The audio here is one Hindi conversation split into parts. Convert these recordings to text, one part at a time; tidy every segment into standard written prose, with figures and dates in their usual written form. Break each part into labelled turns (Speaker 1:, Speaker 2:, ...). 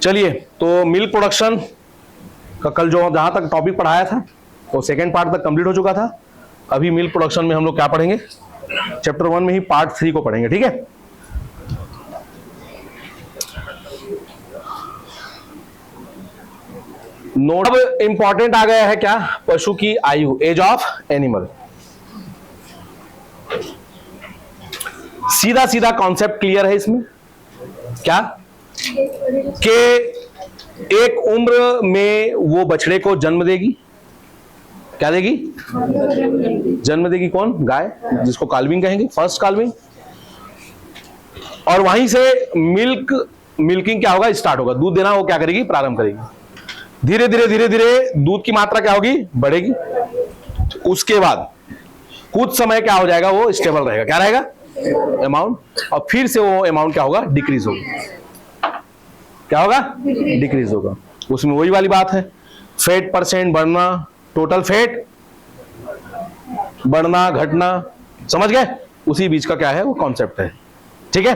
Speaker 1: चलिए, तो मिल्क प्रोडक्शन का कल जो जहां तक टॉपिक पढ़ाया था वो सेकेंड पार्ट तक कंप्लीट हो चुका था। अभी मिल्क प्रोडक्शन में हम लोग क्या पढ़ेंगे, चैप्टर 1 में ही पार्ट 3 को पढ़ेंगे, ठीक है। नोट अब इंपॉर्टेंट आ गया है क्या, पशु की आयु, एज ऑफ एनिमल। सीधा सीधा कॉन्सेप्ट क्लियर है इसमें, क्या कि एक उम्र में वो बछड़े को जन्म देगी, क्या देगी, जन्म देगी, कौन, गाय, जिसको काल्विंग कहेंगे, फर्स्ट काल्विंग। और वहीं से मिल्किंग क्या होगा, स्टार्ट होगा, दूध देना वो क्या करेगी, प्रारंभ करेगी। धीरे धीरे दूध की मात्रा क्या होगी, बढ़ेगी। उसके बाद कुछ समय क्या हो जाएगा, वो स्टेबल रहेगा, क्या रहेगा, अमाउंट। और फिर से वो अमाउंट क्या होगा, डिक्रीज होगा, क्या होगा, डिक्रीज होगा। उसमें वही वाली बात है, फैट परसेंट बढ़ना, टोटल फैट बढ़ना घटना, समझ गए, उसी बीच का क्या है वो कॉन्सेप्ट है, ठीक है।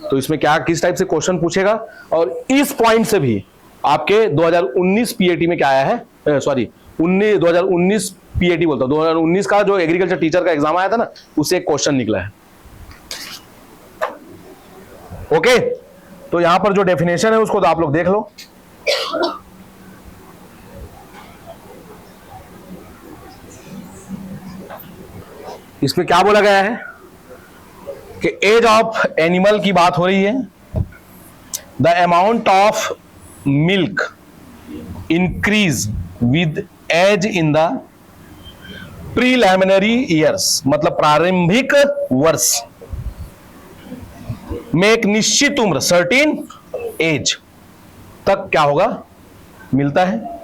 Speaker 1: तो इसमें क्या किस टाइप से क्वेश्चन पूछेगा, और इस पॉइंट से भी आपके 2019 पीएटी में क्या आया है, सॉरी 2019 पीएटी बोलता हूं, 2019 का जो एग्रीकल्चर टीचर का एग्जाम आया था ना, उससे एक क्वेश्चन निकला है। ओके, तो यहां पर जो डेफिनेशन है उसको तो आप लोग देख लो। इसमें क्या बोला गया है कि एज ऑफ एनिमल की बात हो रही है। The amount of milk increase with age in the preliminary years, मतलब प्रारंभिक वर्ष में एक निश्चित उम्र, सर्टेन एज तक क्या होगा, मिलता है।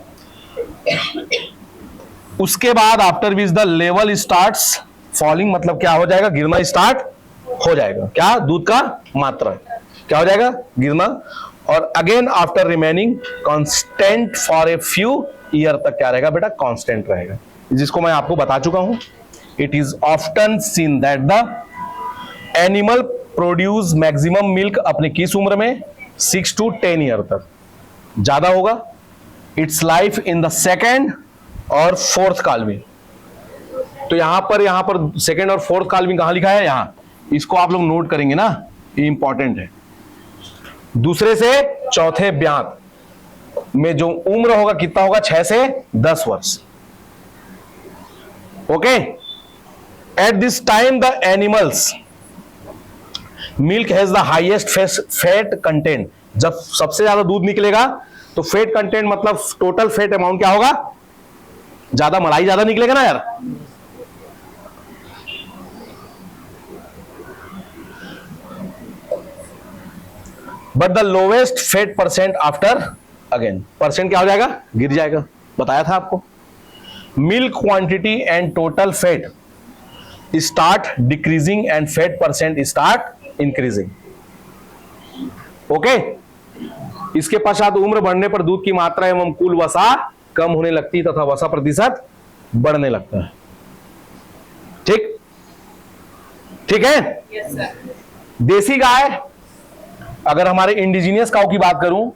Speaker 1: उसके बाद after which the level starts falling, मतलब क्या हो जाएगा, गिरना स्टार्ट हो जाएगा, क्या, दूध का मात्रा क्या हो जाएगा, गिरना। और again after remaining constant for a few year तक क्या रहेगा बेटा, कांस्टेंट रहेगा, जिसको मैं आपको बता चुका हूं। It is often seen that the animal produce maximum milk अपने किस उम्र में, 6 to 10 ईयर तक, ज्यादा होगा। It's life in the second और फोर्थ काल्विंग। तो यहां पर सेकेंड और फोर्थ काल्विंग कहां लिखा है, यहां, इसको आप लोग नोट करेंगे ना, ये इंपॉर्टेंट है। दूसरे से चौथे ब्यात में जो उम्र होगा कितना होगा, 6 से 10 वर्ष। Okay, at this time the animals milk has the highest fat content. जब सबसे ज्यादा दूध निकलेगा तो फैट कंटेंट मतलब टोटल फैट अमाउंट क्या होगा, ज्यादा, मलाई ज्यादा निकलेगा ना यार। But the lowest fat percent after, again percent क्या हो जाएगा, गिर जाएगा, बताया था आपको। Milk quantity and total fat start decreasing and fat percent start increasing. Okay, इसके पश्चात उम्र बढ़ने पर दूध की मात्रा एवं कुल वसा कम होने लगती तथा वसा प्रतिशत बढ़ने लगता है। ठीक, ठीक है।
Speaker 2: Yes sir.
Speaker 1: देसी गाय, अगर हमारे इंडिजीनियस काउ की बात करूं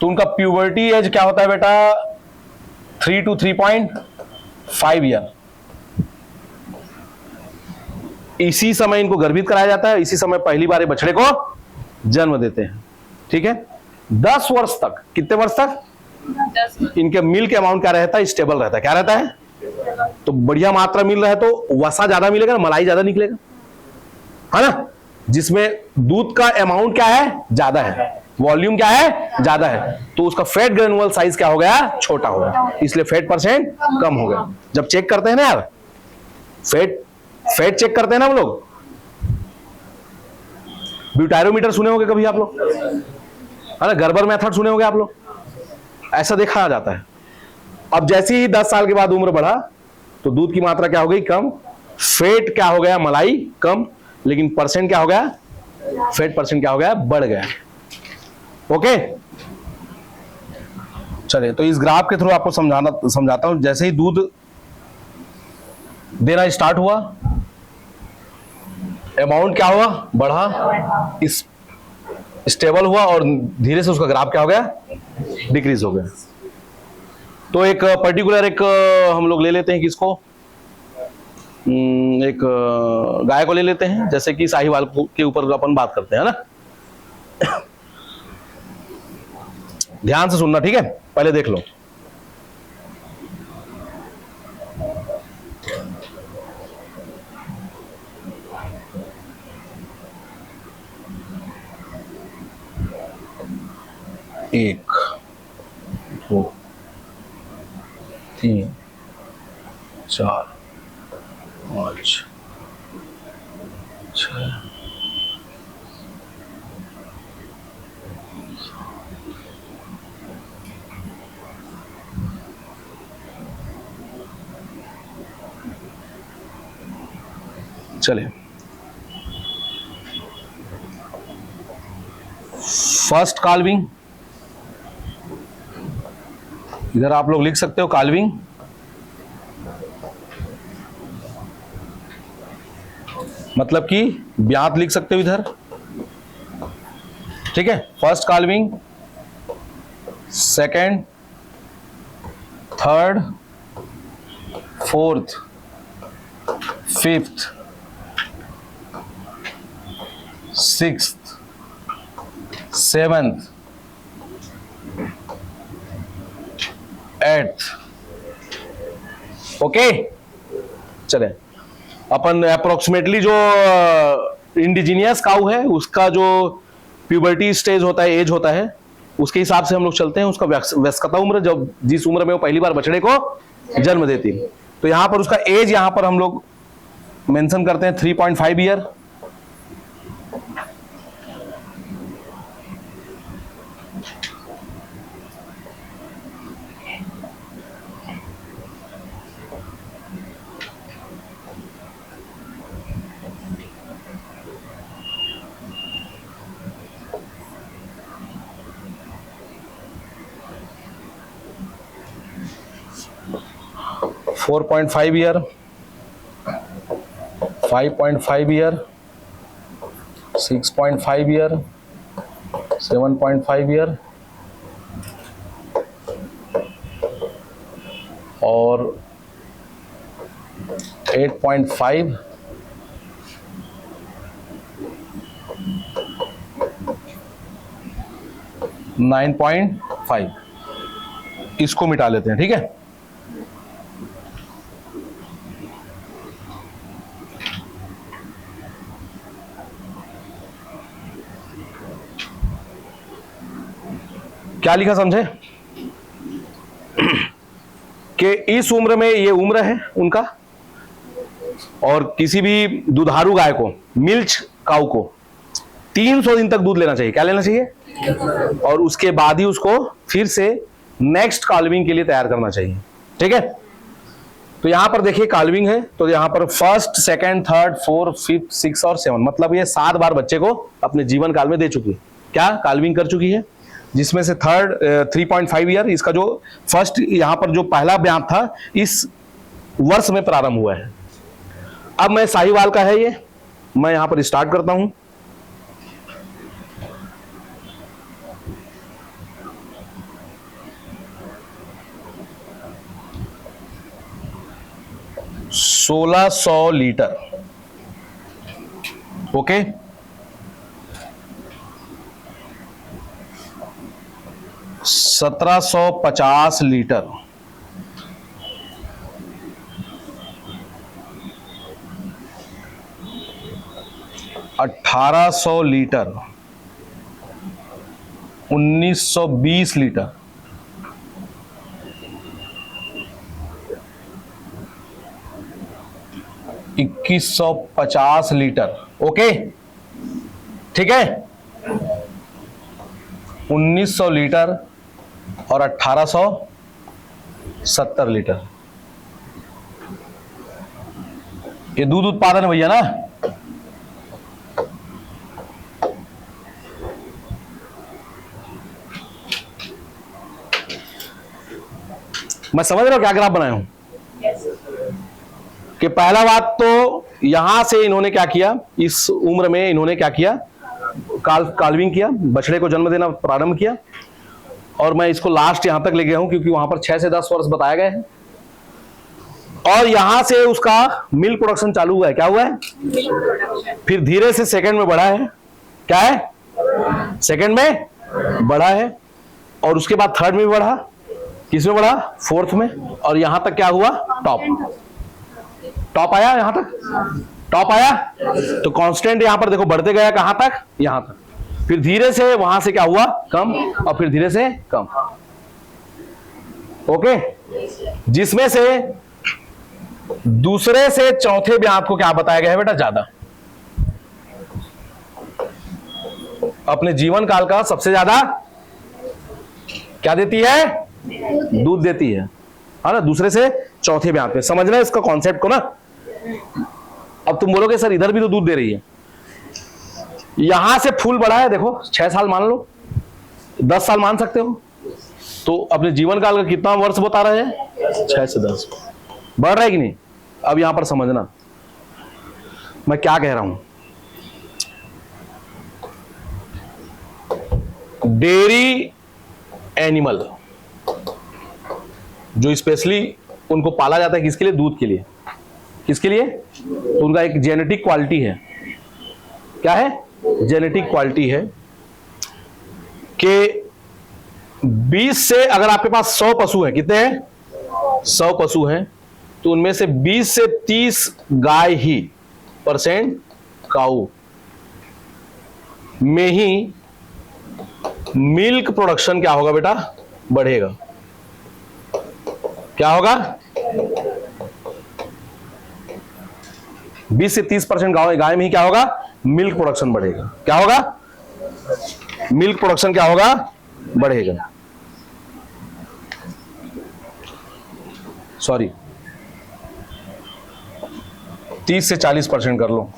Speaker 1: तो उनका प्यूबर्टी एज क्या होता है बेटा, 3 to 3.5 ईयर। इसी समय इनको गर्भित कराया जाता है, इसी समय पहली बार बछड़े को जन्म देते हैं, ठीक है। 10 वर्ष तक, कितने वर्ष तक,
Speaker 2: 10 वर्ष।
Speaker 1: इनके मिल्क अमाउंट क्या रहता है, स्टेबल रहता है, क्या रहता है, तो बढ़िया मात्रा मिल रहा है तो वसा ज्यादा मिलेगा, मलाई ज्यादा निकलेगा, है ना। जिसमें दूध का अमाउंट क्या है, ज्यादा है, वॉल्यूम क्या है, ज्यादा है, तो उसका फैट ग्रेनुअल साइज क्या हो गया, छोटा हो गया, इसलिए फैट परसेंट कम हो गया। जब चेक करते हैं ना यार, फैट चेक करते हैं ना हम लोग, ब्यूटायरोमीटर सुने होंगे कभी आप लोग, है ना, गर्बर मेथड सुने होंगे आप लोग, ऐसा देखा जाता है। अब जैसे ही 10 साल के बाद उम्र बढ़ा तो दूध की मात्रा क्या हो गई, कम, फैट क्या हो गया, मलाई कम, लेकिन परसेंट क्या हो गया, फैट परसेंट क्या हो गया, बढ़ गया। ओके, चलिए, तो इस ग्राफ के थ्रू आपको समझाता हूं। जैसे ही दूध देना स्टार्ट हुआ, अमाउंट क्या हुआ, बढ़ा, इस स्टेबल हुआ और धीरे से उसका ग्राफ क्या हो गया, डिक्रीज हो गया। तो एक पर्टिकुलर एक हम लोग ले लेते हैं किसको, एक गाय को ले लेते हैं, जैसे कि साहिवाल के ऊपर अपन बात करते हैं ना। ध्यान से सुनना, ठीक है, पहले देख लो। एक, दो, तीन, चार, पाँच, छह, चले। फर्स्ट काल्विंग, इधर आप लोग लिख सकते हो काल्विंग, मतलब कि ब्यात लिख सकते हो इधर, ठीक है। First calving, second, third, fourth, fifth, sixth, seventh, eighth, okay. चले, अपन अप्रोक्सीमेटली जो इंडिजीनियस काऊ है उसका जो प्यूबर्टी स्टेज होता है, एज होता है, उसके हिसाब से हम लोग चलते हैं। उसका वयस्कता उम्र, जब जिस उम्र में वो पहली बार बछड़े को जन्म देती है, तो यहां पर उसका एज यहां पर हम लोग मेंशन करते हैं 3.5 year. Four 4.5 year, 5.5 year, 6.5 year, 7.5 year और 8.5, 9.5, इसको मिटा लेते हैं, ठीक है। क्या लिखा समझे कि इस उम्र में ये उम्र है उनका, और किसी भी दुधारू गाय को, मिल्च काऊ को 300 दिन तक दूध लेना चाहिए। क्या लेना चाहिए? और उसके बाद ही उसको फिर से नेक्स्ट काल्विंग के लिए तैयार करना चाहिए, ठीक है। तो यहां पर देखिए काल्विंग है, तो यहां पर first, second, third, fourth, fifth, six और 7, मतलब ये 7 बार बच्चे को अपने जीवन काल में दे चुकी है। क्या काल्विंग कर चुकी है, जिसमें से थर्ड 3.5 ईयर, इसका जो फर्स्ट यहां पर जो पहला ब्याह था इस वर्ष में प्रारंभ हुआ है। अब मैं साहिवाल का है ये, मैं यहां पर स्टार्ट करता हूं। $1600 litre, okay. 1750 litre, 1800 litre, 1920 litre, 2150 litre, okay, ठीक है। 1900 लीटर और 1870 लीटर, ये दूध उत्पादन है भैया ना। मैं समझ रहा हूं क्या ग्राफ बनाया हूं कि पहला बात तो यहां से इन्होंने क्या किया, इस उम्र में इन्होंने क्या किया, काल्विंग किया, बछड़े को जन्म देना प्रारंभ किया, और मैं इसको लास्ट यहां तक ले गया हूं क्योंकि वहां पर 6 से 10 वर्ष बताया गया है। और यहां से उसका मिल्क प्रोडक्शन चालू हुआ है। क्या हुआ है? फिर धीरे से सेकंड में बढ़ा है। क्या है? सेकंड में बढ़ा है, और उसके बाद थर्ड में बढ़ा, किसमें बढ़ा? फोर्थ में, और यहां तक क्या हुआ? टॉप आया, यहां तक टॉप आया। तो कांस्टेंट यहां पर देखो बढ़ते गया, कहां तक? यहां तक। फिर धीरे से वहां से क्या हुआ? कम, और फिर धीरे से कम। ओके, जिसमें से दूसरे से चौथे ब्यात को क्या बताया गया है बेटा? ज्यादा। अपने जीवन काल का सबसे ज्यादा क्या देती है? दूध देती है ना, दूसरे से चौथे ब्यात में। समझना इसका कॉन्सेप्ट को ना। अब तुम बोलोगे सर इधर भी तो दूध दे रही है। यहां से फूल बढ़ा है, देखो 6 साल मान लो, 10 साल मान सकते हो, तो अपने जीवन काल का कितना वर्ष बता रहे हैं? 6 से 10 बढ़ रहा है कि नहीं? अब यहां पर समझना मैं क्या कह रहा हूं। डेयरी एनिमल जो स्पेशली उनको पाला जाता है, किसके लिए? दूध के लिए। किसके लिए? तो उनका एक जेनेटिक क्वालिटी है। क्या है? जेनेटिक क्वालिटी है कि 20 से, अगर आपके पास 100 पशु हैं, कितने हैं? 100 पशु हैं, तो उनमें से 20 से 30 गाय ही % काऊ में ही मिल्क प्रोडक्शन क्या होगा बेटा? बढ़ेगा। क्या होगा? 20 से 30% गाय में ही क्या होगा? मिल्क प्रोडक्शन बढ़ेगा। क्या होगा? मिल्क प्रोडक्शन क्या होगा? बढ़ेगा। सॉरी, 30 से 40% कर लो।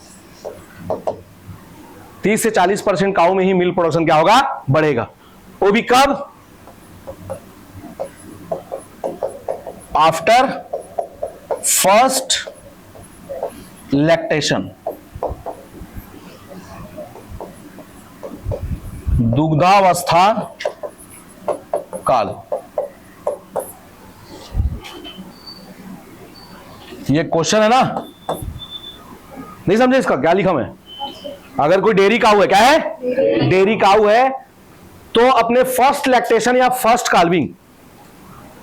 Speaker 1: 30 से 40% काऊ में ही मिल्क प्रोडक्शन क्या होगा? बढ़ेगा। वो भी कब? आफ्टर फर्स्ट लैक्टेशन, दुग्धावस्था काल। ये क्वेश्चन है ना, नहीं समझे इसका क्या लिखा मैं? अगर कोई डेयरी काऊ है, क्या है? डेयरी काऊ है, तो अपने फर्स्ट लैक्टेशन या फर्स्ट काल्विंग,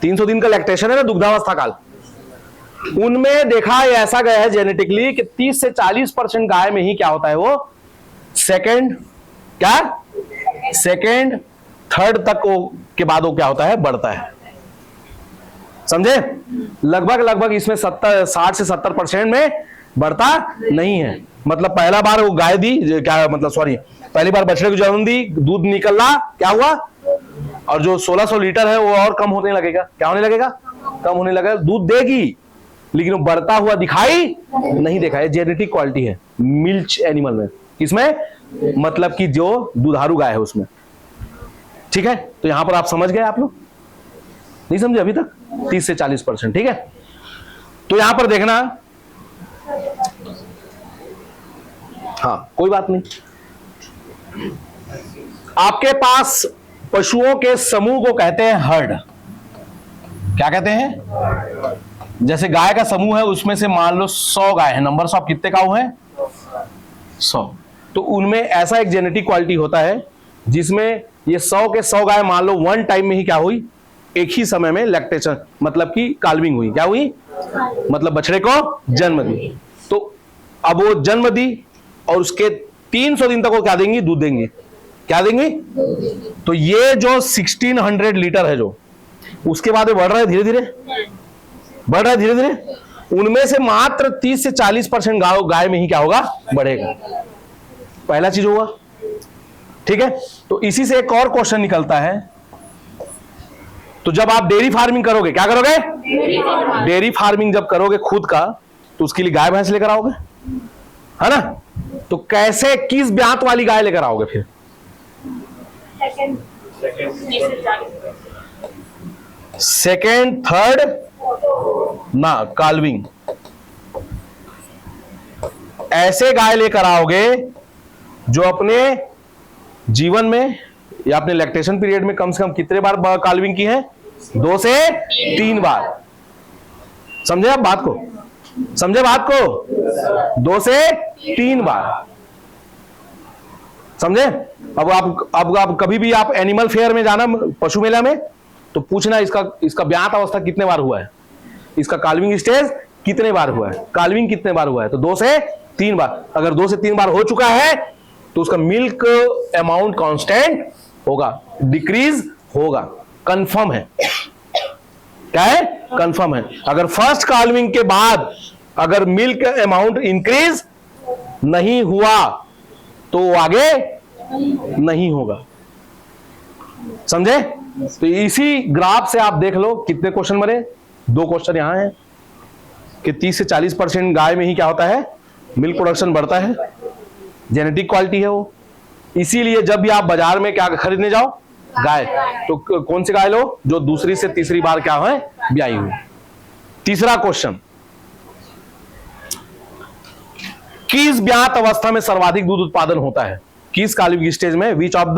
Speaker 1: 300 दिन का लैक्टेशन है ना, दुग्धावस्था काल, उनमें देखा ऐसा गया है जेनेटिकली कि 30 से 40% गाय में ही क्या होता है? वो सेकंड, क्या सेकंड थर्ड तक वो के बाद वो क्या होता है? बढ़ता है। समझे? लगभग इसमें 60 से 70% में बढ़ता नहीं है। मतलब पहला बार वो गाय दी, क्या मतलब, सॉरी, पहली बार बछड़े को जन्म दी, दूध निकलना, क्या हुआ? और जो 1600 लीटर है वो और कम होने लगेगा। क्या होने लगेगा? कम होने लगेगा। दूध देगी लेकिन वो बढ़ता हुआ दिखाई नहीं देखा है। जेनेटिक क्वालिटी है मिल्च एनिमल में। किसमें? मतलब कि जो दुधारू गाय है उसमें। ठीक है, तो यहां पर आप समझ गए? आप लोग नहीं समझे अभी तक? 30 से 40%। ठीक है, तो यहां पर देखना, हाँ कोई बात नहीं। आपके पास पशुओं के समूह को कहते हैं हर्ड। क्या कहते हैं? जैसे गाय का समूह है, उसमें से मान लो 100 गाय है, नंबर ऑफ कितने काऊ हैं? 100। तो उनमें ऐसा एक जेनेटिक क्वालिटी होता है जिसमें ये 100 के 100 गाय मान लो वन टाइम में ही क्या हुई? एक ही समय में लैक्टेशन, मतलब कि काल्विंग हुई। क्या हुई? मतलब बछड़े को जन्म दी। तो अब वो जन्म दी और उसके 300 दिन तक वो क्या देंगी? दूध देंगी। क्या देंगी? तो ये जो 1600 लीटर है जो, उसके बाद बढ़ रहा है धीरे धीरे, बढ़ रहा है धीरे धीरे। उनमें से मात्र 30 से 40% गाय में ही क्या होगा? बढ़ेगा। पहला चीज हुआ। ठीक है, तो इसी से एक और क्वेश्चन निकलता है। तो जब आप डेयरी फार्मिंग करोगे, क्या करोगे? डेयरी फार्मिंग जब करोगे खुद का, तो उसके लिए गाय भैंस लेकर आओगे, है ना? तो कैसे, किस ब्यात वाली गाय लेकर आओगे फिर? सेकेंड थर्ड ना, काल्विंग। ऐसे गाय लेकर आओगे जो अपने जीवन में या अपने लैक्टेशन पीरियड में कम से कम कितने बार काल्विंग की है? 2 से 3 बार। समझे आप बात को? समझे बात को? 2 से 3 बार। समझे? अब आप कभी भी आप एनिमल फेयर में जाना, पशु मेला में, तो पूछना इसका ब्यात अवस्था कितने बार हुआ है, इसका काल्विंग स्टेज कितने बार हुआ है, काल्विंग कितने बार हुआ है, तो 2 से 3 बार। अगर 2 से 3 बार हो चुका है तो उसका मिल्क अमाउंट कांस्टेंट होगा, डिक्रीज होगा, कंफर्म है। क्या है? कंफर्म है। अगर फर्स्ट काल्विंग के बाद अगर मिल्क अमाउंट इंक्रीज नहीं हुआ तो वो आगे नहीं होगा। समझे? तो इसी ग्राफ से आप देख लो कितने क्वेश्चन बने। 2 क्वेश्चन यहां हैं कि 30 से 40% गाय में ही क्या होता है, मिल्क प्रोडक्शन बढ़ता है, जेनेटिक क्वालिटी है वो। इसीलिए जब भी आप बाजार में क्या खरीदने जाओ, गाय, तो कौन सी गाय लो? जो दूसरी से तीसरी बार क्या है, ब्याई हुई। तीसरा क्वेश्चन, किस ब्यात अवस्था में सर्वाधिक दूध उत्पादन होता है? किस काल्विंग स्टेज में? Which of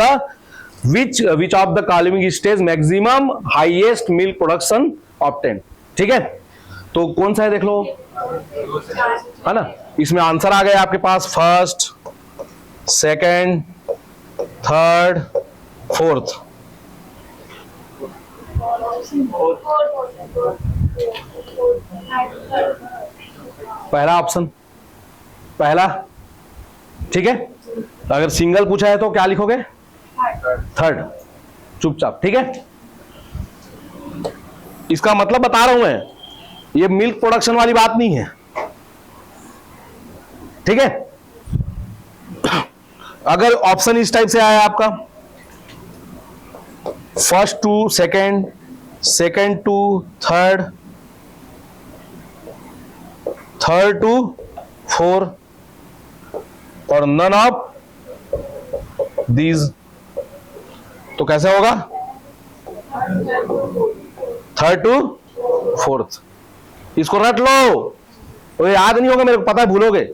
Speaker 1: the calving stage maximum highest milk production obtain. ठीक है, तो कौन सा है देख लो, है ना? इसमें आंसर आ गया आपके पास, फर्स्ट, सेकंड, थर्ड, फोर्थ। पहला ऑप्शन, पहला। ठीक है, अगर सिंगल पूछा है तो क्या लिखोगे? थर्ड, चुपचाप। ठीक है, इसका मतलब बता रहा हूं मैं, ये मिल्क प्रोडक्शन वाली बात नहीं है। ठीक है, अगर ऑप्शन इस टाइप से आया आपका, first to second, second to third, third to four, और नन ऑफ दीज, तो कैसे होगा? Third to fourth. इसको रट लो, तो याद नहीं होगा, मेरे को पता है भूलोगे।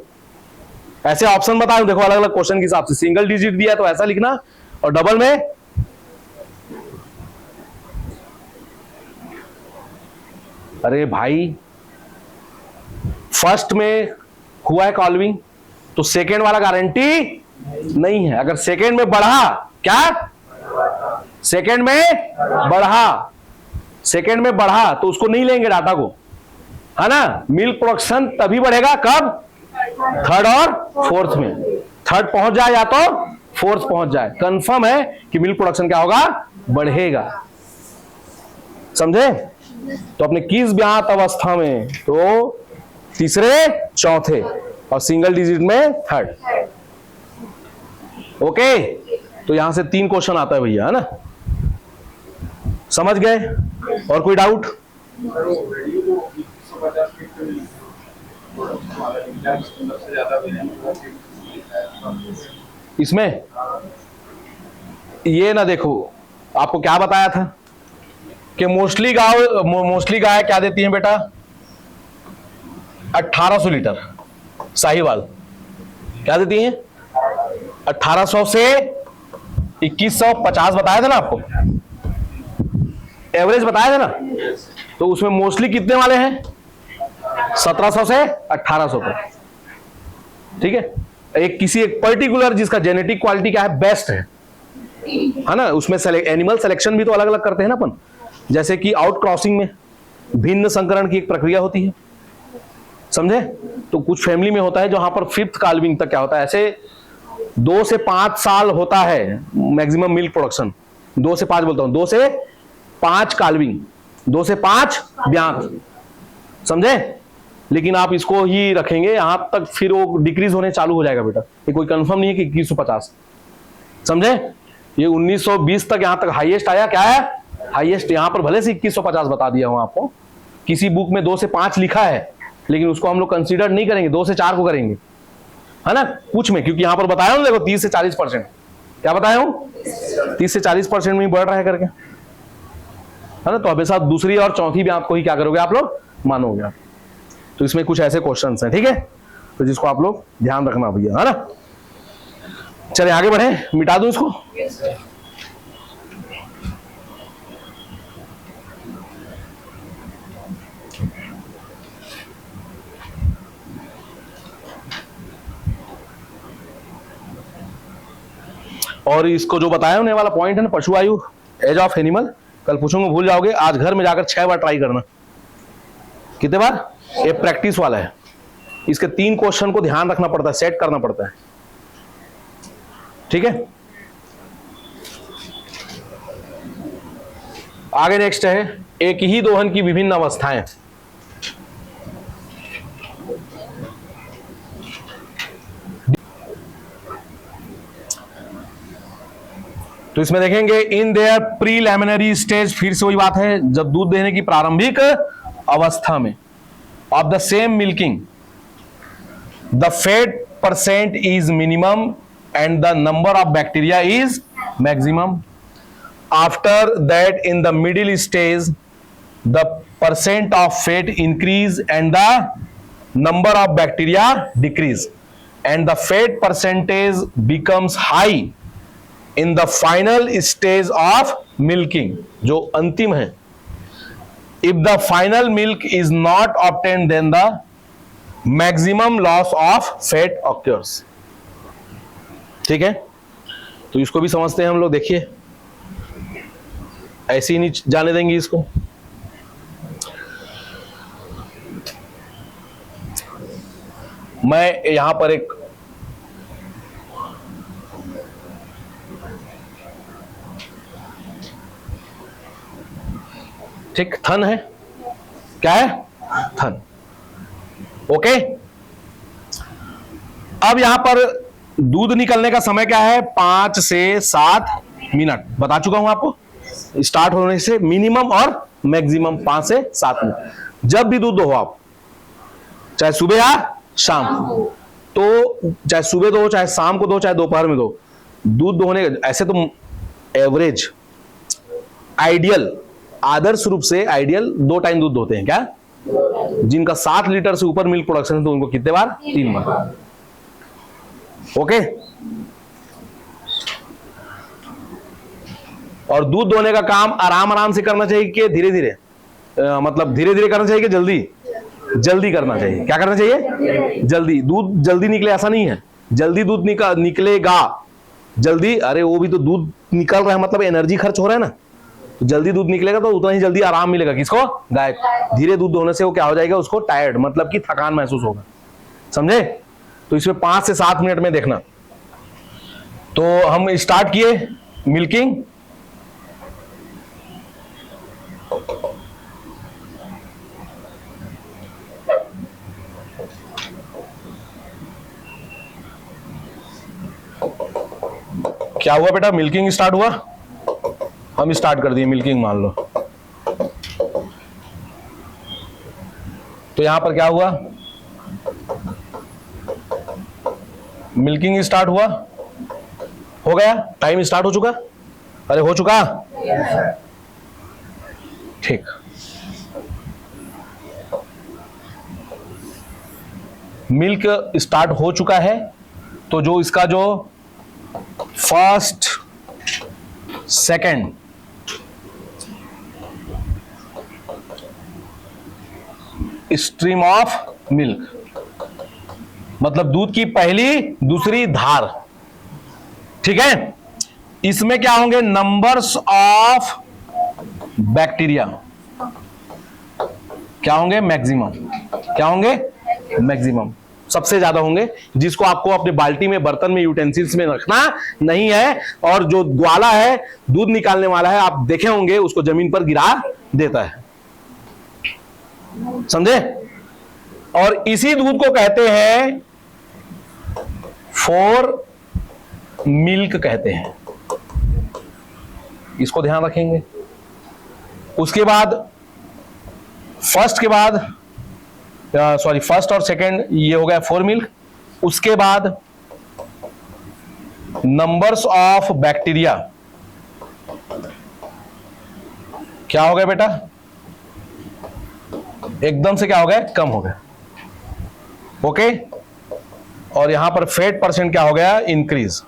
Speaker 1: ऐसे ऑप्शन बताओ, देखो अलग अलग क्वेश्चन के हिसाब से। सिंगल डिजिट दिया तो ऐसा लिखना, और डबल में अरे भाई फर्स्ट में हुआ है कॉल्विंग तो सेकेंड वाला गारंटी नहीं है। अगर सेकेंड में बढ़ा, क्या सेकेंड में बढ़ा, सेकेंड में बढ़ा तो उसको नहीं लेंगे डाटा को, है ना? मिल्क प्रोडक्शन तभी बढ़ेगा कब? थर्ड और फोर्थ में। थर्ड पहुंच जाए या तो फोर्थ पहुंच जाए, कंफर्म है कि मिल्क प्रोडक्शन क्या होगा? बढ़ेगा। समझे? तो अपने किस ब्यात अवस्था में? तो तीसरे, चौथे, और सिंगल डिजिट में थर्ड। ओके, तो यहां से 3 क्वेश्चन आता है भैया, है ना? समझ गए? और कोई डाउट? इसमें ये ना देखो, आपको क्या बताया था कि मोस्टली गाय क्या देती हैं बेटा? 1800 लीटर साहिवाल क्या देती हैं? 1800 से 2150 बताया था ना आपको, एवरेज बताया था ना? तो उसमें मोस्टली कितने वाले हैं? 1700 से 1800 तक। ठीक है, एक पर्टिकुलर जिसका जेनेटिक क्वालिटी क्या है, बेस्ट है ना? उसमें एनिमल सिलेक्शन भी तो अलग अलग करते हैं ना अपन, जैसे कि आउट क्रॉसिंग में भिन्न संकरण की एक प्रक्रिया होती है। समझे? तो कुछ फैमिली में होता है जहां पर 5th काल्विंग तक क्या होता है, ऐसे 2 से 5 साल होता है मैक्सिमम मिल्क प्रोडक्शन। 2 से 5 बोलता हूं, 2 से 5 काल्विंग, 2 से 5 ब्यात। समझे? लेकिन आप इसको ही रखेंगे यहां तक, फिर वो डिक्रीज होने चालू हो जाएगा बेटा। ये कोई कंफर्म नहीं है कि 2150। समझे? ये 1920 तक यहां तक हाईएस्ट आया। क्या है हाईएस्ट? यहां पर भले से 2150 बता दिया हूं आपको, किसी बुक में 2 से 5 लिखा है, लेकिन उसको हम लोग कंसीडर नहीं करेंगे, 2 से 4 को करेंगे, है ना? कुछ में, क्योंकि यहां पर बताया हूं, देखो 30 से 40%। क्या बताया हूं? 30 से 40% में ही बढ़ रहा है करके, है ना? तो हमेशा दूसरी और चौथी भी आपको ही क्या करोगे आप लोग? मानोगे आप। तो इसमें कुछ ऐसे क्वेश्चंस हैं, ठीक है? तो जिसको आप लोग ध्यान रखना भैया, है ना? चले आगे बढ़े, मिटा दूं इसको। और इसको जो बताया होने वाला पॉइंट है ना, पशु आयु, एज ऑफ एनिमल, कल पूछूंगा भूल जाओगे, आज घर में जाकर 6 बार ट्राई करना। कितने बार? ये प्रैक्टिस वाला है। इसके 3 क्वेश्चन को ध्यान रखना पड़ता है, सेट करना पड़ता है, ठीक है। आगे नेक्स्ट है एक ही दोहन की विभिन्न अवस्थाएं। तो इसमें देखेंगे इन देयर प्रीलिमिनरी स्टेज, फिर से वही बात है, जब दूध देने की प्रारंभिक अवस्था में, of the same milking the fat percent is minimum and the number of bacteria is maximum. After that in the middle stage the percent of fat increase and the number of bacteria decrease and the fat percentage becomes high in the final stage of milking, जो अंतिम है। If the final milk is not obtained then the maximum loss of fat occurs. ठीक है, तो इसको भी समझते हैं हम लोग। देखिए ऐसे ही नहीं जाने देंगे इसको। मैं यहां पर एक ठीक थन है, क्या है? थन। ओके, अब यहां पर दूध निकलने का समय क्या है? 5 से 7 मिनट बता चुका हूं आपको, स्टार्ट होने से मिनिमम और मैक्सिमम 5 से 7 मिनट। जब भी दूध दो आप, चाहे सुबह या शाम, तो चाहे सुबह दो, चाहे शाम को दो, चाहे दोपहर में दो, दूध दोहने ऐसे तो एवरेज आइडियल, आदर्श रूप से आइडियल 2 टाइम दूध होते हैं। क्या? जिनका 7 लीटर से ऊपर मिल्क प्रोडक्शन है तो उनको कितने बार? 3 बार। ओके, और दूध दोहने का काम आराम आराम से करना चाहिए कि धीरे धीरे, मतलब धीरे धीरे करना चाहिए कि जल्दी जल्दी करना चाहिए? क्या करना चाहिए? जल्दी। दूध जल्दी निकले ऐसा नहीं है, जल्दी दूध निकलेगा जल्दी। अरे वो भी तो दूध निकल रहा है, मतलब एनर्जी खर्च हो रहा है ना, तो जल्दी दूध निकलेगा तो उतना ही जल्दी आराम मिलेगा। किसको? गाय। धीरे दूध दोहने से वो क्या हो जाएगा? उसको टायर्ड, मतलब कि थकान महसूस होगा। समझे? तो इसमें 5 से 7 मिनट में देखना। तो हम स्टार्ट किए मिल्किंग। क्या हुआ बेटा? मिल्किंग स्टार्ट हुआ, हम स्टार्ट कर दिए मिल्किंग मान लो। तो यहां पर क्या हुआ? मिल्किंग स्टार्ट हुआ, हो गया, टाइम स्टार्ट हो चुका। अरे हो चुका, ठीक। मिल्क स्टार्ट हो चुका है, तो जो इसका जो first second stream of milk, मतलब दूध की पहली दूसरी धार, ठीक है, इसमें क्या होंगे? नंबर्स ऑफ बैक्टीरिया क्या होंगे? मैक्सिमम। क्या होंगे? मैक्सिमम, सबसे ज्यादा होंगे, जिसको आपको अपने बाल्टी में, बर्तन में, यूटेंसिल्स में रखना नहीं है। और जो ग्वाला है, दूध निकालने वाला है, आप देखे होंगे, उसको जमीन पर गिरा देता है। समझे? और इसी दूध को कहते हैं फोर मिल्क कहते हैं। इसको ध्यान रखेंगे। उसके बाद फर्स्ट के बाद फर्स्ट और सेकंड ये हो गया 4 मिल्क। उसके बाद नंबर्स ऑफ बैक्टीरिया क्या हो गया बेटा? एकदम से क्या हो गया? कम हो गया। ओके, और यहां पर फैट परसेंट क्या हो गया? इंक्रीज।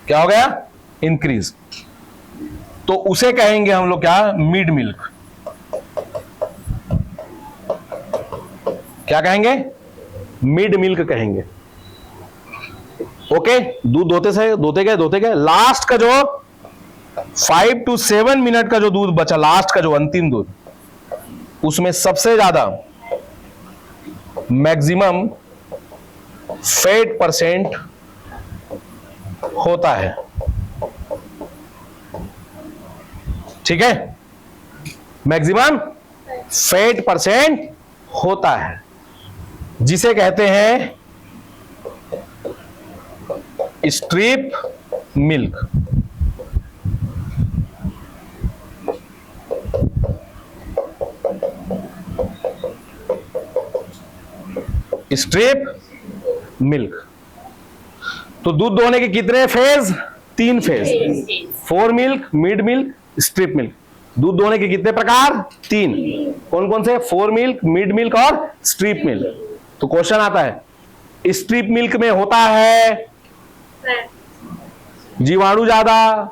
Speaker 1: क्या हो गया, इंक्रीज। तो उसे कहेंगे हम लोग क्या, मिड मिल्क। क्या कहेंगे, मिड मिल्क कहेंगे। ओके, दूध धोते गए, लास्ट का जो 5 to 7 मिनट का जो दूध बचा, लास्ट का जो अंतिम दूध, उसमें सबसे ज्यादा मैक्सिमम फैट परसेंट होता है। ठीक है, मैक्सिमम फैट परसेंट होता है, जिसे कहते हैं स्ट्रिप मिल्क। Strip milk. तो दूध दोहने के कितने phase, 3 phase, 4 milk, mid milk, strip milk. दूध दोहने के कितने प्रकार, 3। कौन कौन से, 4 मिल्क, मिड मिल्क और स्ट्रिप मिल्क। तो क्वेश्चन आता है, स्ट्रिप मिल्क में होता है जीवाणु ज्यादा,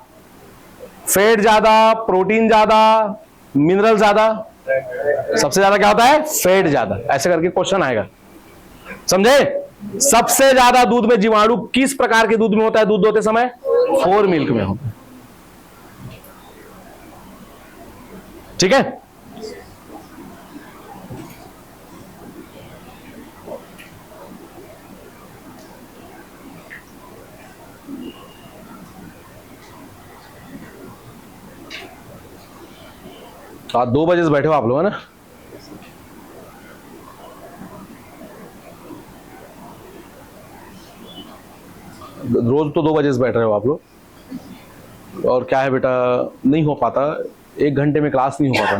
Speaker 1: फैट ज्यादा, प्रोटीन ज्यादा, मिनरल ज्यादा। सबसे ज्यादा क्या होता है, फैट ज्यादा। ऐसे करके क्वेश्चन आएगा, समझे। सबसे ज्यादा दूध में जीवाणु किस प्रकार के दूध में होता है, दूध दोते समय, 4 मिल्क में होता है। ठीक है, आज 2 बजे से बैठे हो आप लोग, है ना। रोज तो 2 बजे से बैठ रहे हो आप लोग, और क्या है बेटा, नहीं हो पाता, 1 घंटे में क्लास नहीं हो पाता,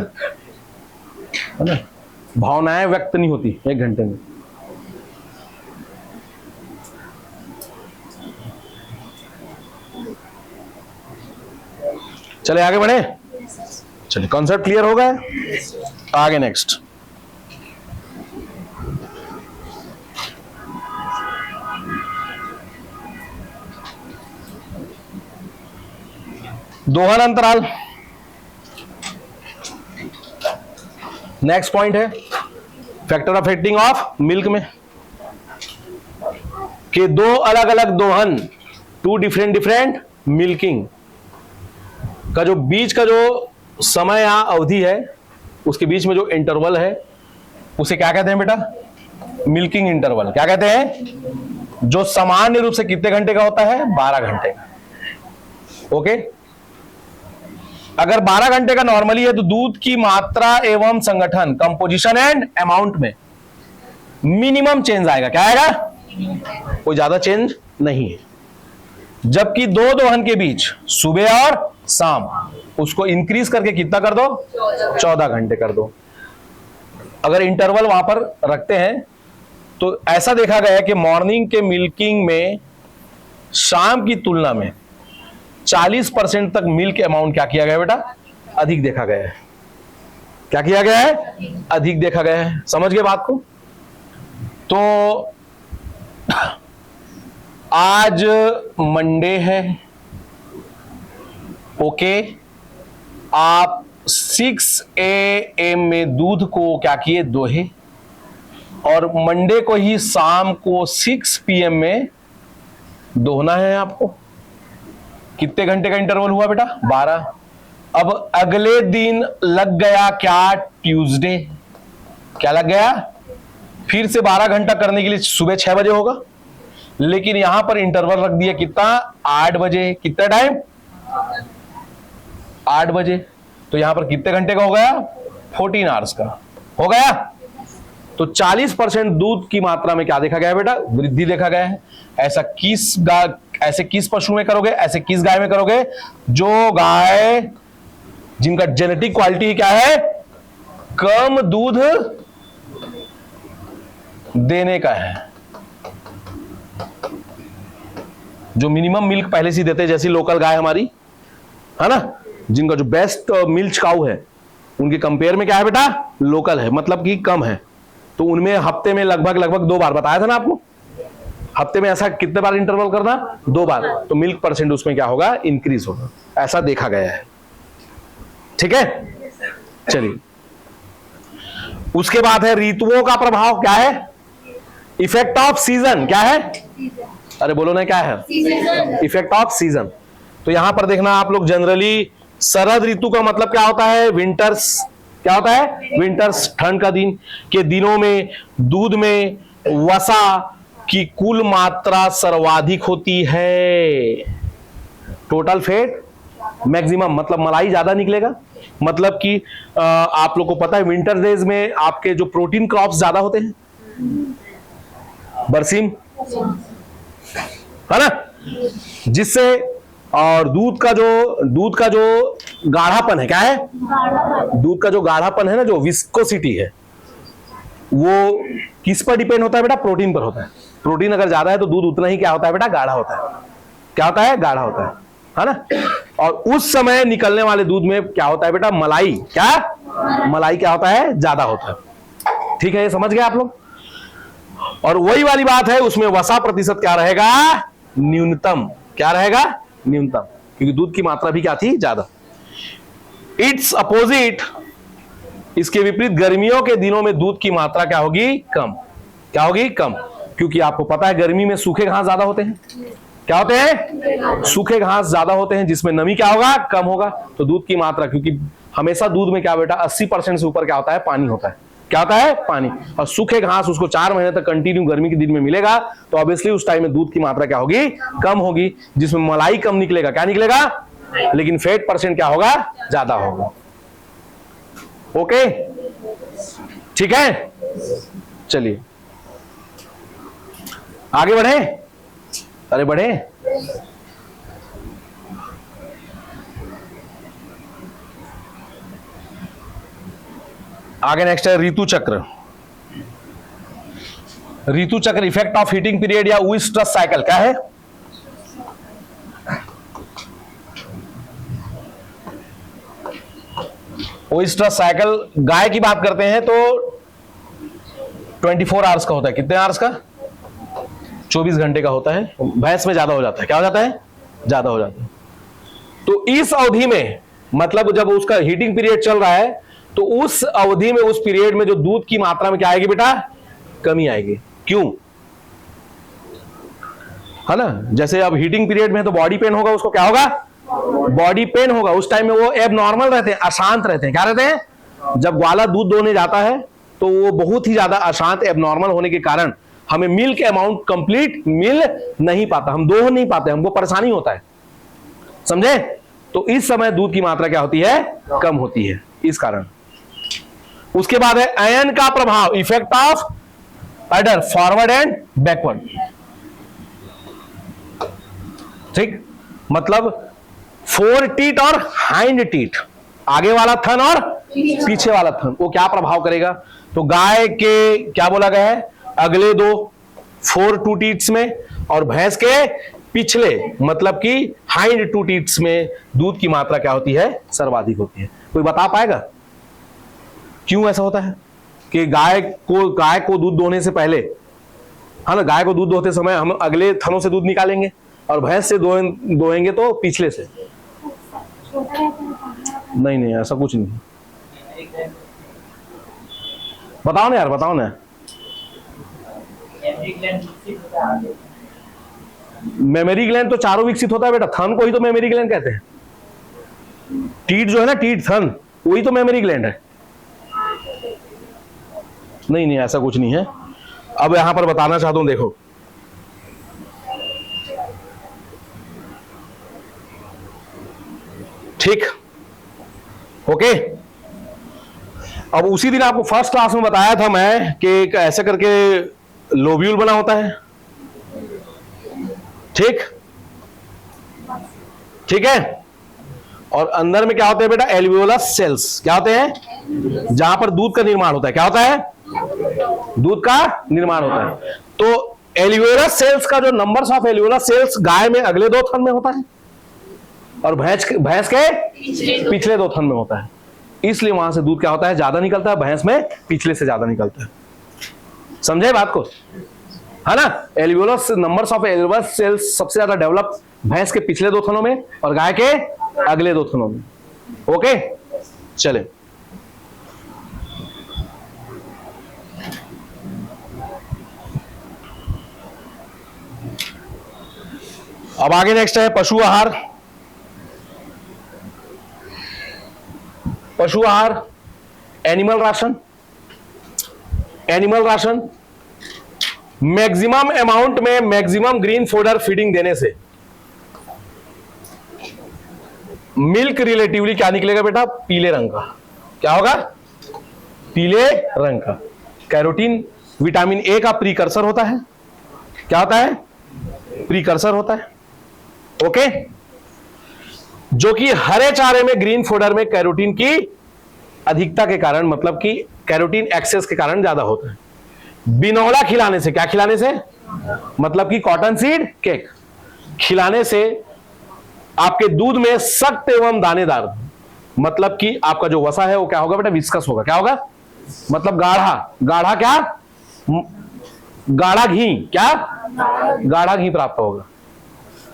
Speaker 1: है ना। भावनाएं व्यक्त नहीं होती 1 घंटे में। चले आगे बढ़े, चलिए, कॉन्सेप्ट क्लियर हो गया, आगे नेक्स्ट। दोहन अंतराल, नेक्स्ट पॉइंट है factor of hating of milk में कि 2 अलग अलग दोहन, 2 डिफरेंट मिल्किंग का जो बीच का जो समय या अवधि है, उसके बीच में जो इंटरवल है, उसे क्या कहते हैं बेटा, मिल्किंग इंटरवल। क्या कहते हैं, जो सामान्य रूप से कितने घंटे का होता है, 12 घंटे का। ओके, अगर 12 घंटे का नॉर्मली है तो दूध की मात्रा एवं संगठन, कंपोजिशन एंड अमाउंट में मिनिमम चेंज आएगा। क्या आएगा, कोई ज्यादा चेंज नहीं है। जबकि 2 दोहन के बीच सुबह और शाम, उसको इंक्रीज करके कितना कर दो, 14 घंटे कर दो। अगर इंटरवल वहां पर रखते हैं तो ऐसा देखा गया है कि मॉर्निंग के मिल्किंग में शाम की तुलना में 40% तक मिल्क अमाउंट क्या किया गया बेटा, अधिक देखा गया है। क्या किया गया है, अधिक देखा गया है। समझ गए बात को। तो आज मंडे है, ओके, आप 6 AM में दूध को क्या किए, दोहे, और मंडे को ही शाम को 6 PM में दोहना है आपको। कितने घंटे का इंटरवल हुआ बेटा, 12। अब अगले दिन लग गया क्या, ट्यूसडे। क्या लग गया, फिर से 12 घंटा करने के लिए सुबह 6 बजे होगा, लेकिन यहां पर इंटरवल रख दिया कितना, 8 बजे। कितना टाइम, 8 बजे। तो यहां पर कितने घंटे का हो गया, 14 आवर्स का हो गया। तो 40% दूध की मात्रा में क्या देखा गया है बेटा, वृद्धि देखा गया है। ऐसा किस पशु में करोगे, ऐसे किस गाय में करोगे, जो गाय जिनका जेनेटिक क्वालिटी क्या है, कम दूध देने का है, जो मिनिमम मिल्क पहले से देते हैं, जैसी लोकल गाय हमारी है ना, जिनका जो बेस्ट मिल्क काऊ है, उनके कंपेयर में क्या है बेटा, लोकल है, मतलब कि कम है। तो उनमें हफ्ते में लगभग 2 बार बताया था ना आपको, हफ्ते में ऐसा कितने बार इंटरवल करना, 2 बार, तो मिल्क परसेंट उसमें क्या होगा, इंक्रीज होगा, ऐसा देखा गया है। ठीक है, चलिए उसके बाद है ऋतुओं का प्रभाव। क्या है, इफेक्ट ऑफ सीजन। क्या है, अरे बोलो ना, क्या है, इफेक्ट ऑफ सीजन। तो यहां पर देखना आप लोग, जनरली शरद ऋतु का मतलब क्या होता है, विंटर्स। क्या होता है, विंटर्स, ठंड का दिन के दिनों में दूध में वसा की कुल मात्रा सर्वाधिक होती है। टोटल फैट मैक्सिमम, मतलब मलाई ज्यादा निकलेगा। मतलब कि आप लोग को पता है विंटर डेज में आपके जो प्रोटीन क्रॉप्स ज्यादा होते हैं, बरसीम, है ना, जिससे और दूध का जो गाढ़ापन है, क्या है, दूध का जो गाढ़ापन है ना, जो विस्कोसिटी है, वो किस पर डिपेंड होता है बेटा, प्रोटीन पर होता है। प्रोटीन अगर ज्यादा है तो दूध उतना ही क्या होता है बेटा, गाढ़ा होता है। क्या होता है, गाढ़ा होता है ना। और उस समय निकलने वाले दूध में क्या होता है बेटा, मलाई। क्या, मलाई क्या होता है, ज्यादा होता है। ठीक है, ये समझ गए आप लोग। और वही वाली बात है, उसमें वसा प्रतिशत क्या रहेगा, न्यूनतम। क्या रहेगा, न्यूनतम, क्योंकि दूध की मात्रा भी क्या थी, ज्यादा। इट्स अपोजिट, इसके विपरीत गर्मियों के दिनों में दूध की मात्रा क्या होगी, कम। क्या होगी, कम, क्योंकि आपको पता है गर्मी में सूखे घास ज्यादा होते हैं। क्या होते हैं, सूखे घास ज्यादा होते हैं, जिसमें नमी क्या होगा, कम होगा। तो दूध की मात्रा, क्योंकि हमेशा दूध में क्या बेटा 80% से ऊपर क्या होता है, पानी होता है। क्या होता है, पानी। और सूखे घास उसको 4 महीने तक कंटिन्यू गर्मी के दिन में मिलेगा, तो ऑब्वियसली उस टाइम में दूध की मात्रा क्या होगी, कम होगी, जिसमें मलाई कम निकलेगा। क्या निकलेगा, लेकिन फैट परसेंट क्या होगा, ज्यादा होगा। ओके, ठीक है, चलिए आगे बढ़े। अरे बढ़े, आगे नेक्स्ट है ऋतु चक्र। ऋतु चक्र, इफेक्ट ऑफ हीटिंग पीरियड या ओइस्ट्रस साइकिल। क्या है, ओइस्ट्रस साइकिल, गाय की बात करते हैं तो 24 आवर्स का होता है। कितने आवर्स का, 24 घंटे का होता है। भैंस में ज्यादा हो जाता है। क्या हो जाता है, ज्यादा हो जाता है। तो इस अवधि में, मतलब जब उसका हीटिंग पीरियड चल रहा है, तो उस अवधि में, उस पीरियड में जो दूध की मात्रा में क्या आएगी बेटा, कमी आएगी। क्यों, है ना, जैसे अब हीटिंग पीरियड में तो बॉडी पेन होगा, उसको क्या होगा, बॉडी पेन होगा। उस टाइम में वो एब नॉर्मल रहते हैं, अशांत रहते हैं। क्या रहते हैं, जब ग्वाला दूध दोहने जाता है तो वो बहुत ही ज्यादा अशांत, एब नॉर्मल होने के कारण हमें मिल्क अमाउंट कंप्लीट मिल नहीं पाता, हम दोह नहीं पाते, हमको परेशानी होता है, समझे। तो इस समय दूध की मात्रा क्या होती है, कम होती है, इस कारण। उसके बाद है आयन का प्रभाव, effect of adder forward and backward. ठीक, मतलब 4 टीथ और हाइंड टीथ, आगे वाला थन और पीछे वाला थन, वो क्या प्रभाव करेगा। तो गाय के क्या बोला गया है, अगले 2 4 2 टीथ्स में, और भैंस के पिछले, मतलब कि हाइंड 2 टीथ्स में दूध की मात्रा क्या होती है, सर्वाधिक होती है। कोई बता पाएगा क्यों ऐसा होता है कि गाय को दूध दोहने से पहले, है ना, गाय को दूध दोहते समय हम अगले थनों से दूध निकालेंगे, और भैंस से दोहेंगे तो पिछले से। नहीं, ऐसा कुछ नहीं। बताओ ना यार, बताओ ना। मेमोरी ग्लैंड तो चारों विकसित होता है बेटा, थन को ही तो मेमोरी ग्लैंड कहते हैं। टीथ जो है ना, टीथ थन, वही तो मेमोरी ग्लैंड है। नहीं, ऐसा कुछ नहीं है। अब यहां पर बताना चाहता हूं, देखो, ठीक, ओके। अब उसी दिन आपको फर्स्ट क्लास में बताया था मैं कि ऐसे करके लोब्यूल बना होता है। ठीक है, और अंदर में क्या होते हैं बेटा, एल्वियोलस सेल्स। क्या होते हैं, जहां पर दूध का निर्माण होता है। क्या होता है, दूध का निर्माण होता है। तो एल्वियोलस सेल्स का जो नंबर्स ऑफ एल्वियोलस सेल्स गाय में अगले 2 थन में होता है, और भैंस के पिछले 2 थन में होता है। इसलिए वहां से दूध क्या होता है, ज्यादा निकलता है, भैंस में पिछले से ज्यादा निकलता है। समझे बात को, है ना। Alveolus, numbers of alveolus cells सबसे ज्यादा डेवलप भैंस के पिछले 2 थनों में और गाय के अगले 2 थनों में। ओके, चले अब आगे नेक्स्ट है पशु आहार। पशु आहार, animal ration. Animal ration maximum amount में मैक्सिमम ग्रीन फोडर फीडिंग देने से मिल्क रिलेटिवली क्या निकलेगा बेटा? पीले रंग का। क्या होगा? पीले रंग का। कैरोटीन विटामिन ए का प्रीकर्सर होता है। क्या होता है? प्रीकर्सर होता है। ओके, जो कि हरे चारे में ग्रीन फोडर में कैरोटीन की अधिकता के कारण, मतलब कि कैरोटीन एक्सेस के कारण ज्यादा होता है। बिनौला खिलाने से, क्या खिलाने से? मतलब कि कॉटन सीड केक खिलाने से आपके दूध में सख्त एवं दानेदार, मतलब कि आपका जो वसा है वो क्या होगा बेटा? विस्कस होगा। क्या होगा? मतलब गाढ़ा। गाढ़ा क्या? गाढ़ा घी। क्या? गाढ़ा घी प्राप्त होगा।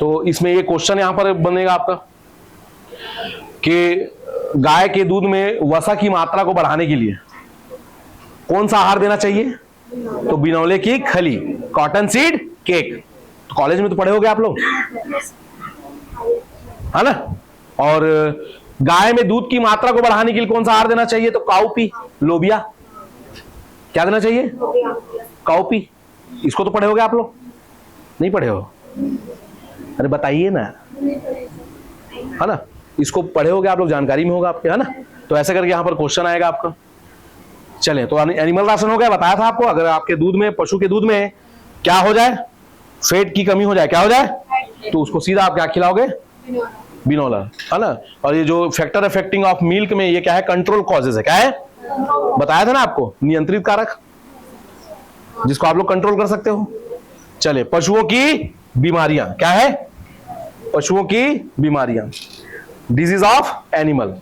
Speaker 1: तो इसमें ये क्वेश्चन यहां पर बनेगा आपका कि गाय के दूध में वसा की मात्रा को बढ़ाने के लिए कौन सा आहार देना चाहिए? तो बिनौले की खली, कॉटन सीड केक। तो कॉलेज में तो पढ़े होगे आप लोग, है ना। और गाय में दूध की मात्रा को बढ़ाने के लिए कौन सा आहार देना चाहिए? तो काउपी, लोबिया। क्या देना चाहिए? काउपी। इसको तो पढ़े होगे आप लोग, नहीं पढ़े हो? अरे बताइए ना, है ना। इसको पढ़े होगे आप लोग, जानकारी में होगा आपके, है ना। तो ऐसे करके यहां पर क्वेश्चन आएगा आपका। चलें, तो एनिमल राशन हो गया, बताया था आपको। अगर आपके दूध में, पशु के दूध में क्या हो जाए? फेट की कमी हो जाए, क्या हो जाए? तो उसको सीधा आप क्या खिलाओगे? बिनौला, है ना। और ये जो फैक्टर अफेक्टिंग ऑफ मिल्क में ये क्या है? कंट्रोल कॉजेज है। क्या है? बताया था ना आपको, नियंत्रित कारक, जिसको आप लोग कंट्रोल कर सकते हो। चले, पशुओं की बीमारियां क्या है? पशुओं की बीमारियां, डिजीज ऑफ एनिमल।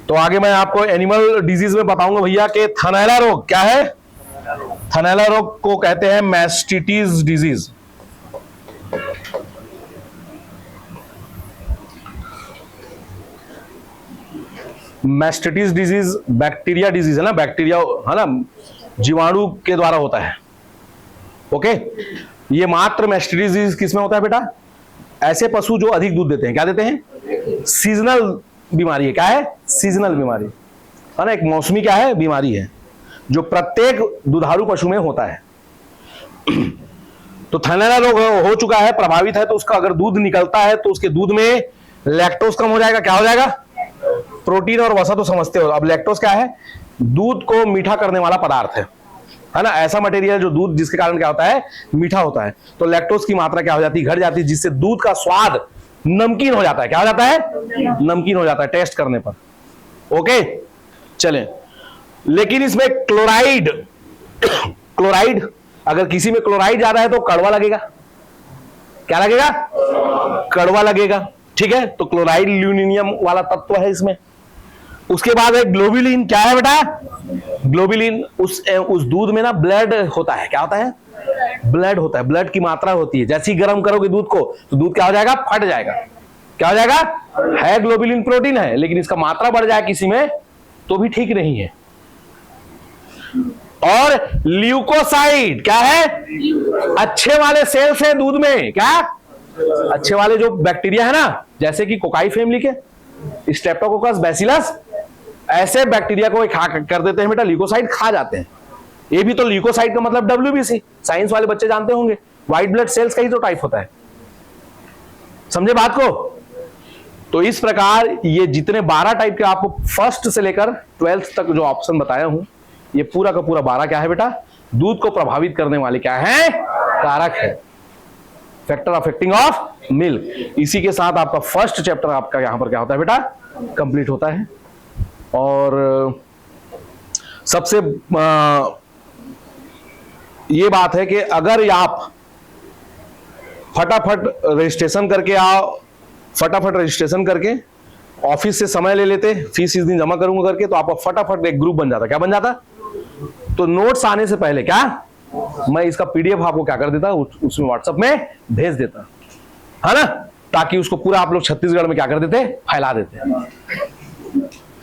Speaker 1: तो आगे मैं आपको एनिमल डिजीज में बताऊंगा भैया कि थनैला रोग क्या है? थनैला रोग को कहते हैं मैस्टिटिस डिजीज। मैस्टिटिस डिजीज बैक्टीरिया डिजीज है ना, बैक्टीरिया, है ना, जीवाणु के द्वारा होता है। ओके, ये मात्र मैस्टिटिस डिजीज किसमें होता है बेटा? ऐसे पशु जो अधिक दूध देते हैं। क्या देते हैं? सीजनल बीमारी है। क्या है? सीजनल बीमारी, है ना। एक मौसमी क्या है? बीमारी है, जो प्रत्येक दुधारू पशु में होता है। तो थनैला रोग हो चुका है, प्रभावित है, तो उसका अगर दूध निकलता है तो उसके दूध में लैक्टोज कम हो जाएगा। क्या हो जाएगा? प्रोटीन और वसा तो समझते हो। अब लैक्टोज क्या है? दूध को मीठा करने वाला पदार्थ है ना। ऐसा मटेरियल जो दूध, जिसके कारण क्या होता है? मीठा होता है। तो लैक्टोज की मात्रा क्या हो जाती है? घट जाती है, जिससे दूध का स्वाद नमकीन हो जाता है। क्या हो जाता है? नमकीन हो जाता है टेस्ट करने पर। ओके, चलें। लेकिन इसमें क्लोराइड, क्लोराइड, अगर किसी में क्लोराइड ज्यादा है तो कड़वा लगेगा। क्या लगेगा? कड़वा लगेगा। ठीक है, तो क्लोराइड ल्यूमिनियम वाला तत्व है इसमें। उसके बाद है ग्लोबुलिन। क्या है बेटा? ग्लोबुलिन। उस दूध में ना ब्लड होता है। क्या होता है? ब्लड होता है, ब्लड की मात्रा होती है। जैसे ही गर्म करोगे दूध को तो दूध क्या हो जाएगा? फट जाएगा। क्या हो जाएगा? है ग्लोबुलिन प्रोटीन है, लेकिन इसका मात्रा बढ़ जाए किसी में तो भी ठीक नहीं है। और ल्यूकोसाइड क्या है? अच्छे वाले सेल्स हैं दूध में। क्या? अच्छे वाले जो बैक्टीरिया है ना, जैसे कि कोकाई फैमिली के स्ट्रेप्टोकोकस बैसिलस, ऐसे बैक्टीरिया को खा कर देते हैं बेटा, ल्यूकोसाइड खा जाते हैं। ये भी तो ल्यूकोसाइड का मतलब WBC, साइंस वाले बच्चे जानते होंगे, व्हाइट ब्लड सेल्स का ही तो टाइप होता है। समझे बात को? तो इस प्रकार ये जितने 12 टाइप के आपको फर्स्ट से लेकर 12th तक जो ऑप्शन बताया हूं, ये पूरा का पूरा 12 क्या है बेटा? दूध को प्रभावित करने वाले क्या है? कारक है, फैक्टर अफेक्टिंग ऑफ मिल्क। इसी के साथ आपका फर्स्ट चैप्टर आपका यहां पर क्या होता है बेटा? कंप्लीट होता है। और सबसे ये बात है कि अगर आप फटाफट रजिस्ट्रेशन करके आओ, फटाफट रजिस्ट्रेशन करके ऑफिस से समय ले लेते, फीस इस दिन जमा करूंगा करके, तो आपका फटाफट एक ग्रुप बन जाता। क्या बन जाता? तो नोट्स आने से पहले क्या मैं इसका पीडीएफ आपको क्या कर देता, उसमें व्हाट्सएप में भेज देता, है ना, ताकि उसको पूरा आप लोग छत्तीसगढ़ में क्या कर देते, फैला देते।